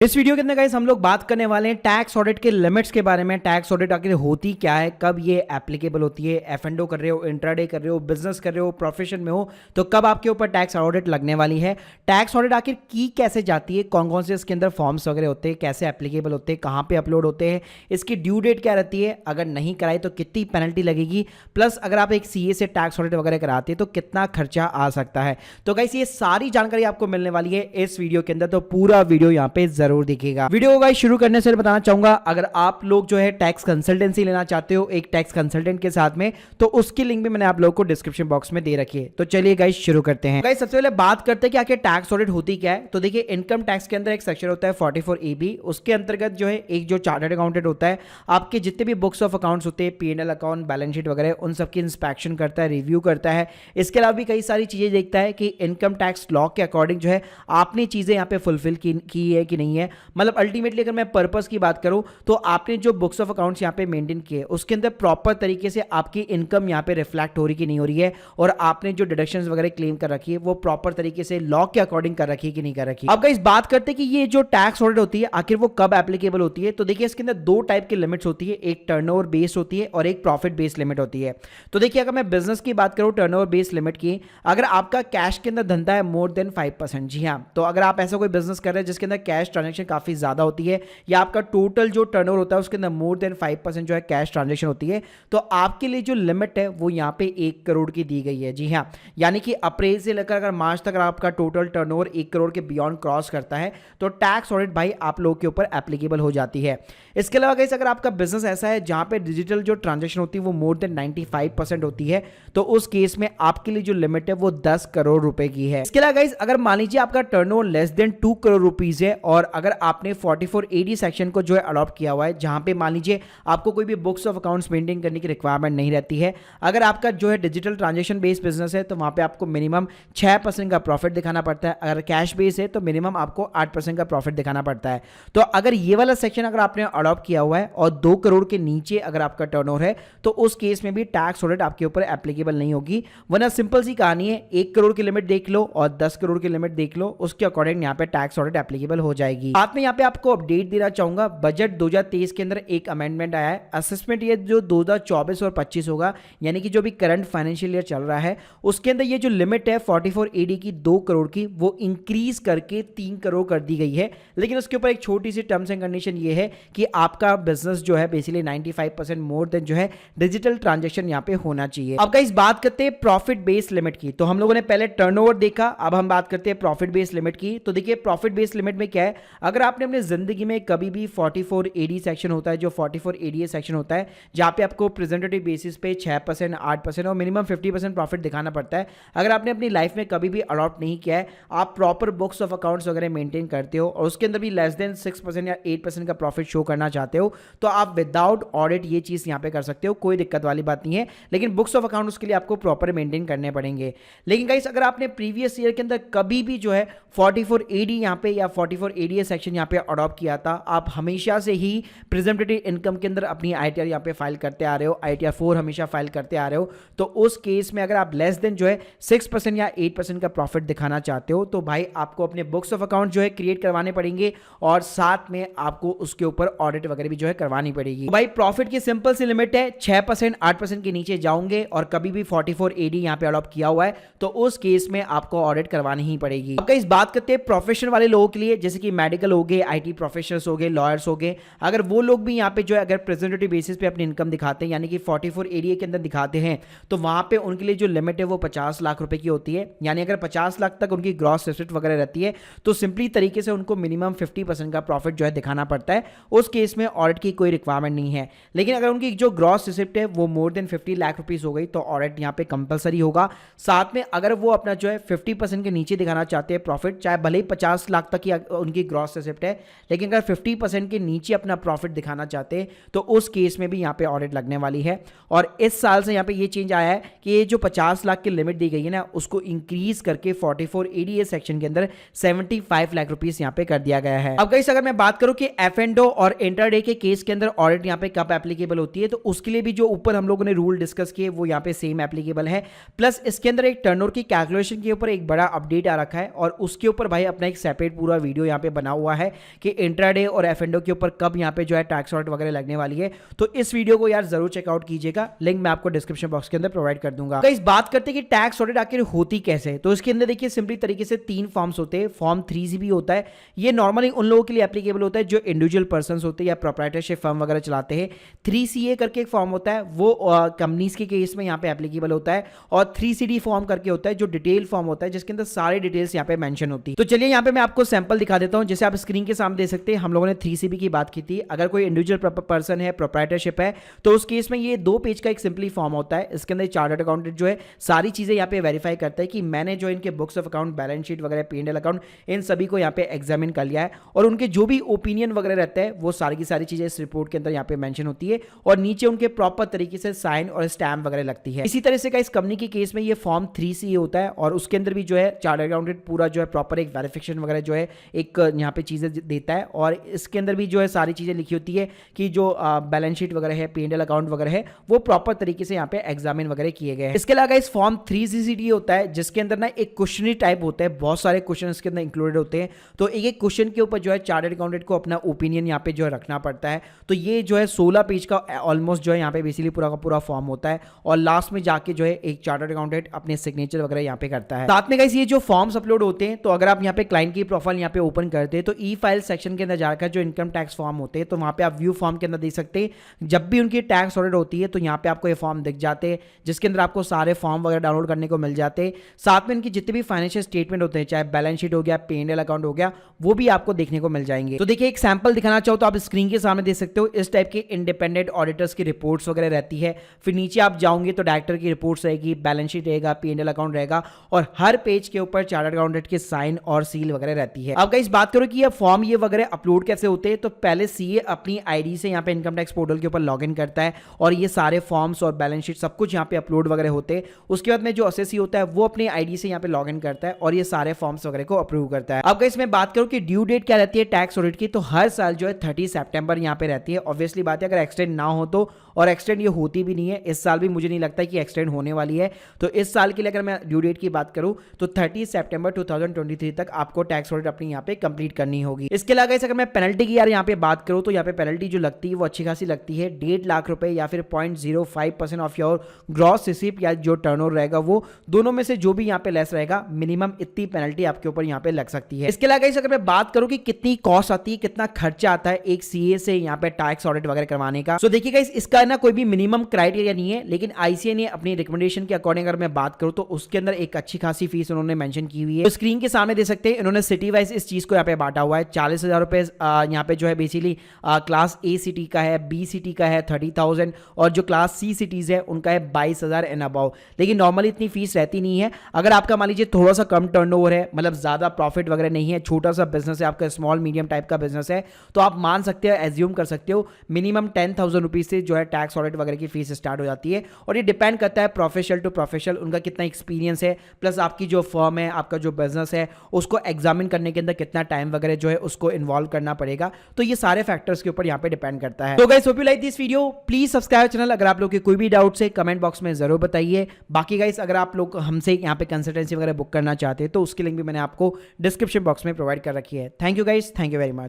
इस वीडियो के अंदर गाइस हम लोग बात करने वाले हैं टैक्स ऑडिट के लिमिट्स के बारे में। टैक्स ऑडिट आखिर होती क्या है, कब ये एप्लीकेबल होती है, एफ&ओ कर रहे हो, इंट्राडे कर रहे हो, बिजनेस कर रहे हो, प्रोफेशन में हो तो कब आपके ऊपर टैक्स ऑडिट लगने वाली है। टैक्स ऑडिट आखिर की कैसे जाती है, कौन कौन से इसके अंदर फॉर्म्स वगैरह होते हैं, कैसे एप्लीकेबल होते हैं, कहाँ पे अपलोड होते हैं, इसकी ड्यू डेट क्या रहती है, अगर नहीं कराई तो कितनी पेनल्टी लगेगी, प्लस अगर आप एक सीए से टैक्स ऑडिट वगैरह कराते हैं तो कितना खर्चा आ सकता है। तो गाइस ये सारी जानकारी आपको मिलने वाली है इस वीडियो के अंदर, तो पूरा वीडियो यहाँ पे जरूर देखिएगा। वीडियो गाइस शुरू करने से बताना चाहूंगा, अगर आप लोग जो है टैक्स कंसल्टेंसी लेना चाहते हो एक टैक्स कंसल्टेंट के साथ में, तो उसकी लिंक भी मैंने आप लोगों को डिस्क्रिप्शन बॉक्स में दे रखी है। तो चलिए गाइस शुरू करते हैं। गाइस सबसे पहले बात करते हैं कि आखिर टैक्स ऑडिट होती क्या है। तो देखिए इनकम टैक्स के अंदर एक सेक्शन होता है 44AB, उसके अंतर्गत जो है एक जो चार्टर्ड अकाउंटेंट होता है आपके जितने भी बुक्स ऑफ अकाउंट्स होते हैं, P&L अकाउंट, बैलेंस शीट वगैरह, उन सबकी इंस्पेक्शन करता है, रिव्यू करता है। इसके अलावा भी कई सारी चीजें देखता है कि इनकम टैक्स लॉ के अकॉर्डिंग जो है आपने चीजें यहाँ पे फुलफिल की है कि नहीं है। मतलब अल्टीमेटली अगर मैं पर्पस की बात करूं तो आपने जो बुक्स ऑफ अकाउंट्स यहां पे मेंटेन किए उसके अंदर प्रॉपर तरीके से आपकी इनकम यहां पे रिफ्लेक्ट हो रही कि नहीं हो रही है, और आपने जो डिडक्शंस वगैरह क्लेम कर रखी है वो प्रॉपर तरीके से लॉ के अकॉर्डिंग कर रखी है कि नहीं कर रखी। अब गाइस बात करते हैं कि ये जो टैक्स ऑडिट होती है आखिर वो कब एप्लीकेबल होती है। तो देखिए इसके अंदर दो टाइप की लिमिट्स होती है, एक टर्नओवर बेस्ड होती है और एक प्रॉफिट बेस्ड लिमिट होती है। तो देखिए अगर मैं बिजनेस की बात करूं टर्नओवर बेस्ड लिमिट की, अगर आपका कैश के अंदर धंधा है मोर देन 5%, जी हाँ, तो अगर आप ऐसा कोई बिजनेस कर रहे हैं जिसके अंदर कैश ट्रांजेक्शन काफी ज्यादा होती है या आपका टोटल जो टर्नओवर होता है उसके अंदर मोर देन 5% जो है कैश ट्रांजैक्शन होती है, तो आपके लिए जो लिमिट है वो यहां पे 1 करोड़ की दी गई है। जी हां, यानी कि अप्रैल से लेकर अगर मार्च तक आपका टोटल टर्नओवर 1 करोड़ के बियॉन्ड क्रॉस करता है तो टैक्स ऑडिट भाई आप लोगों के ऊपर एप्लीकेबल हो जाती है। इसके अलावा गाइस अगर आपका बिजनेस ऐसा है जहां पे डिजिटल जो ट्रांजैक्शन होती है वो मोर देन 95% होती है, तो उस केस में आपके लिए जो लिमिट है वो 10 करोड़ रुपए की है। इसके अलावा गाइस अगर मान लीजिए आपका turnover less than 2 crore rupees है और अगर आपने 44AD सेक्शन को जो है अडॉप्ट किया हुआ है, जहां पे मान लीजिए आपको कोई भी बुक्स ऑफ अकाउंट्स मेंटेन करने की रिक्वायरमेंट नहीं रहती है, अगर आपका जो है डिजिटल ट्रांजैक्शन बेस्ड बिजनेस है तो वहां पे आपको मिनिमम 6% का प्रॉफिट दिखाना पड़ता है, अगर कैश बेस है तो मिनिमम आपको 8% का प्रॉफिट दिखाना पड़ता है। तो अगर ये वाला सेक्शन अगर आपने अडॉप्ट किया हुआ है और 2 करोड़ के नीचे अगर आपका टर्नओवर है तो उस केस में भी टैक्स ऑडिट आपके ऊपर एप्लीकेबल नहीं होगी। वरना सिंपल सी कहानी है, 1 करोड़ की लिमिट देख लो और 10 करोड़ की लिमिट देख लो, उसके अकॉर्डिंग यहाँ पे टैक्स ऑडिट एप्लीकेबल हो जाएगी। साथ में यहाँ पे आपको अपडेट देना चाहूंगा, बजट 2023 के अंदर एक अमेंडमेंट आया है। असेसमेंट ये जो 2024 और 25 होगा, यानी कि जो भी करंट फाइनेंशियल ईयर चल रहा है उसके अंदर ये जो लिमिट है 44AD की 2 करोड़ की वो इंक्रीज करके 3 करोड़ कर दी गई है। लेकिन उसके ऊपर एक छोटी सी टर्म्स एंड कंडीशन ये है कि आपका बिजनेस जो है बेसिकली 95% मोर देन जो है डिजिटल ट्रांजेक्शन यहाँ पे होना चाहिए। अब गाइस बात करते हैं प्रॉफिट बेस्ड लिमिट की। तो हम लोगों ने पहले टर्नओवर देखा, अब हम बात करते हैं प्रॉफिट बेस्ड लिमिट की। तो देखिए प्रॉफिट बेस्ड लिमिट में क्या है, अगर आपने अपनी जिंदगी में कभी भी 44AD सेक्शन होता है जो 44ADA सेक्शन होता है जहां पे आपको प्रेजेंटेटिव बेसिस पे 6%, 8% और मिनिमम 50% प्रॉफिट दिखाना पड़ता है, अगर आपने अपनी लाइफ में कभी भी अडॉप्ट नहीं किया है, आप प्रॉपर बुक्स ऑफ अकाउंट्स वगैरह मेंटेन करते हो और उसके अंदर भी लेस देन 6% या 8% का प्रॉफिट शो करना चाहते हो, तो आप विदाउट ऑडिट ये चीज यहां पे कर सकते हो, कोई दिक्कत वाली बात नहीं है। लेकिन बुक्स ऑफ अकाउंट उसके लिए आपको प्रॉपर मेंटेन करने पड़ेंगे। लेकिन गाइस अगर आपने प्रीवियस ईयर के अंदर कभी भी जो है 44AD यहां पे या 44ADA सेक्शन यहां पे अडॉप्ट किया था, आप हमेशा से ही प्रेजेंटेटिव इनकम के अंदर अपनी ITR यहां पे फाइल करते आ रहे हो, ITR 4 हमेशा फाइल करते आ रहे हो, तो उस केस में अगर आप लेस देन जो है 6% या 8% का प्रॉफिट दिखाना चाहते हो तो भाई आपको अपने बुक्स ऑफ अकाउंट जो है क्रिएट करवाने पड़ेंगे और साथ में आपको उसके ऊपर ऑडिट वगैरह भी जो है करवानी पड़ेगी। तो भाई प्रॉफिट की सिंपल सी लिमिट है 6%, 8% के नीचे जाओगे और कभी भी 44AD यहां पे अडॉप्ट किया हुआ है तो उस केस में आपको ऑडिट करवानी ही पड़ेगी। अब इस बात करते हैं प्रोफेशन वाले लोगों के लिए, जैसे कि मेडिकल हो गए, IT प्रोफेशनल्स हो गए, लॉयर्स हो गए, अगर वो लोग भी यहाँ पे जो है अगर प्रेजेंटेटिव बेसिस पे अपनी इनकम दिखाते हैं यानी कि 44ADA के अंदर दिखाते हैं तो वहां पे उनके लिए जो लिमिट है वो 50 लाख रुपए की होती है। यानी अगर 50 लाख तक उनकी ग्रॉस रिसिप्ट वगैरह रहती है तो सिंपली तरीके से उनको मिनिमम 50% का प्रॉफिट जो है दिखाना पड़ता है, उस केस में ऑडिट की कोई रिक्वायरमेंट नहीं है। लेकिन अगर उनकी जो ग्रॉस रिसिप्ट है वो मोर देन 50 लाख रुपीज हो गई तो ऑडिट यहाँ पे कंपलसरी होगा। साथ में अगर वो अपना जो है 50% के नीचे दिखाना चाहते हैं प्रॉफिट, चाहे भले ही 50 लाख तक की उनकी ग्रॉस रिसिप्ट है, लेकिन अगर 50% के नीचे अपना प्रॉफिट दिखाना चाहते हैं तो उस केस में भी यहाँ पे ऑडिट लगने वाली है। और इस साल से यहाँ पे ये चेंज आया है कि ये जो 50 लाख की लिमिट दी गई है ना उसको इंक्रीज करके 44ADA सेक्शन के अंदर 75 लाख रुपीस यहाँ पे कर दिया गया है। अब गाइस अगर मैं बात करूं कि एफ&ओ और इंटरडे के केस के अंदर ऑडिट यहाँ पे कब एप्लीकेबल होती है, तो उसके लिए भी जो ऊपर हम लोगों ने रूल डिस्कस किए वो यहाँ पे सेम एप्लीकेबल है। प्लस इसके अंदर एक टर्नओवर की कैलकुलेशन के ऊपर एक बड़ा अपडेट आ रखा है और उसके ऊपर भाई अपना एक सेपरेट पूरा वीडियो यहाँ पे बना हुआ है कि इंट्राडे और एफ&ओ के ऊपर कब यहाँ पे जो है टैक्स ऑडिट वगैरह लगने वाली है। तो इस वीडियो को यार जरूर चेकआउट कीजिएगा, लिंक मैं आपको डिस्क्रिप्शन बॉक्स के अंदर प्रोवाइड कर दूंगा। इस बात करते हैं कि टैक्स ऑडिट आखिर होती कैसे है, तो इसके अंदर देखिए सिंपली तरीके से 3 फॉर्म्स होते हैं। फॉर्म 3CB होता है, ये नॉर्मली उन लोगों के लिए एप्लीकेबल होता है जो इंडिविजुअल पर्सन होते हैं या प्रोप्राइटरशिप फर्म वगैरह चलाते हैं। 3CA करके एक फॉर्म होता है, वो कंपनीज के केस में यहाँ पे एप्लीकेबल होता है। और 3CD फॉर्म करके होता है जो डिटेल फॉर्म होता है, जिसके अंदर सारी डिटेल्स यहाँ पे मेंशन होती है। तो चलिए यहाँ पे मैं आपको सैंपल दिखा देता हूँ, जैसे आप स्क्रीन के सामने देख सकते हैं। हम लोगों ने 3CB की बात की थी। अगर कोई इंडिविजुअल पर्सन है, प्रोप्राइटरशिप है, तो उस केस में ये 2 पेज का एक सिंपली फॉर्म होता है। इसके अंदर चार्टर्ड अकाउंटेंट जो है सारी चीजें यहाँ पे वेरीफाई करता है कि मैंने जो इनके books of account, balance sheet वगैरह, P&L अकाउंट, इन सभी को यहाँ पे एग्जामिन कर लिया है। और उनके जो भी ओपिनियन वगैरह रहता है वो सारी की सारी चीजें इस रिपोर्ट के अंदर यहाँ पे मेंशन होती है और नीचे उनके प्रॉपर तरीके से साइन और स्टैम्प वगैरह लगती है। इसी तरह से इस कंपनी के केस में ये फॉर्म 3CA होता है और उसके अंदर भी जो है चार्टर्ड अकाउंटेंट पूरा जो है प्रॉपर एक वेरिफिकेशन वगैरह जो है एक यहाँ पे चीजें देता है। और इसके अंदर भी जो है सारी चीजें लिखी होती है कि जो बैलेंस शीट वगैरह है, P&L अकाउंट वगैरह है, वो प्रॉपर तरीके से यहाँ पे एग्जामिन वगैरह किए गए हैं। इसके अलावा इस फॉर्म 3CCD होता है, जिसके अंदर ना एक क्वेश्चनरी टाइप होता है, बहुत सारे क्वेश्चन इसके अंदर इंक्लूडेड होते हैं। तो एक एक क्वेश्चन के ऊपर जो है चार्टर्ड अकाउंटेंट को अपना ओपिनियन यहाँ पे जो है रखना पड़ता है। तो ये जो है 16 पेज का ऑलमोस्ट जो है यहाँ पे बेसिकली पूरा का पूरा फॉर्म होता है और लास्ट में जाके जो है एक चार्टर्ड अकाउंटेंट अपने सिग्नेचर वगैरह यहाँ पे करता है। साथ में गाइस ये जो फॉर्म्स अपलोड होते हैं, तो अगर आप यहाँ पे क्लाइंट की प्रोफाइल यहाँ पे ओपन करते हैं तो ई फाइल सेक्शन के अंदर जाकर जो इनकम टैक्स फॉर्म होते हैं, तो वहाँ पे आप व्यू फॉर्म के अंदर देख सकते हैं। जब भी उनकी टैक्स ऑडिट होती है तो यहाँ पे आपको ये फॉर्म दिख जाते हैं, जिसके अंदर आपको सारे फॉर्म वगैरह डाउनलोड करने को मिल जाते हैं। साथ में इनकी जितने भी फाइनेंशियल स्टेटमेंट होते हैं, चाहे बैलेंस शीट हो गया, P&L अकाउंट हो गया, वो भी आपको देखने को मिल जाएंगे। तो देखिए एक सैंपल दिखाना चाहो तो आप स्क्रीन के सामने देख सकते हो। इस टाइप के इंडिपेंडेंट ऑडिटर्स की रिपोर्ट्स वगैरह रहती है। फिर नीचे आप जाओगे तो डायरेक्टर की रिपोर्ट्स रहेगी, बैलेंस शीट रहेगा, P&L अकाउंट रहेगा और हर पेज के ऊपर चार्टर्ड अकाउंटेंट के साइन और सील वगैरह रहती है। अब गाइस बात करो कि ये फॉर्म ये वगैरह अपलोड कैसे होते हैं, तो पहले सीए अपनी आईडी से यहाँ पे इनकम टैक्स पोर्टल के ऊपर लॉगिन करता है और ये सारे फॉर्म्स और बैलेंस शीट सब कुछ यहाँ पे अपलोड वगैरह होते हैं। उसके बाद में जो असेसी होता है वो अपनी आईडी से यहाँ पे लॉगिन करता है और ये सारे फॉर्म्स वगैरह को अप्रूव करता है। अब गाइस मैं बात करूँ कि ड्यू डेट क्या रहती है टैक्स ऑडिट की, तो हर साल जो है 30 सितंबर यहाँ पे रहती है। ऑब्वियसली बात है अगर एक्सटेंड ना हो तो, और एक्सटेंड ये होती भी नहीं है। इस साल भी मुझे नहीं लगता कि एक्सटेंड होने वाली है। तो इस साल के लिए अगर मैं ड्यू डेट की बात करूं तो 30 सितंबर 2023 तक आपको टैक्स ऑडिट अपनी यहाँ पे कंप्लीट करनी होगी। इसके अलावा अगर मैं पेनल्टी की यार यहाँ पे बात करूं तो यहाँ पे पेनल्टी जो लगती है वो अच्छी खासी लगती है। 1.5 लाख रुपए या फिर 0.05% ऑफ योर ग्रॉस रिसीप्ट या जो टर्नओवर रहेगा, वो दोनों में से जो भी यहाँ पे लेस रहेगा, मिनिमम इतनी पेनल्टी आपके ऊपर यहाँ पे लग सकती है। इसके अलावा अगर मैं बात करूं कि कितनी कॉस्ट आती है, कितना खर्चा आता है एक सीए से यहाँ पे टैक्स ऑडिट वगैरह करवाने का, तो देखिएगा इसका ना कोई भी मिनिमम क्राइटेरिया नहीं है, लेकिन आईसीए ने अपनी रिकमेंडेशन के अकॉर्डिंग अगर मैं बात करूं तो उसके अंदर एक अच्छी खासी फीस उन्होंने मेंशन की हुई है। तो स्क्रीन के सामने देख सकते हैं इन्होंने सिटी वाइज इस चीज को यहाँ पे बांटा हुआ है। 40,000 रुपए यहाँ पे जो है बेसिकली क्लास ए सिटी का है, बी सिटी का है 30,000 और जो क्लास सी सिटीज है उनका है 22,000 एंड अबाउ। लेकिन नॉर्मली इतनी फीस रहती नहीं है। अगर आपका मान लीजिए थोड़ा सा कम टर्नओवर है, मतलब ज्यादा प्रॉफिट वगैरह नहीं है, छोटा सा बिजनेस है आपका, स्मॉल मीडियम टाइप का बिजनेस है, तो आप मान सकते हो, एज्यूम कर सकते हो मिनिमम 10,000 रुपीज से जो है टैक्स ऑडिट वगैरह की फीस स्टार्ट हो जाती है। और ये डिपेंड करता है प्रोफेशनल टू प्रोफेशनल, उनका कितना एक्सपीरियंस है, प्लस आपकी जो फर्म है, आपका जो बिजनेस है, उसको एग्जामिन करने के अंदर कितना टाइम वगैरह जो है उसको इन्वॉल्व करना पड़ेगा। तो ये सारे फैक्टर्स के ऊपर यहाँ पे डिपेंड करता है। तो guys hope you like this video, please subscribe channel. अगर आप लोग के कोई भी डाउट्स है कमेंट बॉक्स में जरूर बताइए। बाकी गाइस अगर आप लोग हमसे यहाँ पे कंसल्टेंसी वगैरह बुक करना चाहते हैं तो उसकी लिंक भी मैंने आपको डिस्क्रिप्शन बॉक्स में प्रोवाइड कर रखी है। Thank you guys, thank you very much.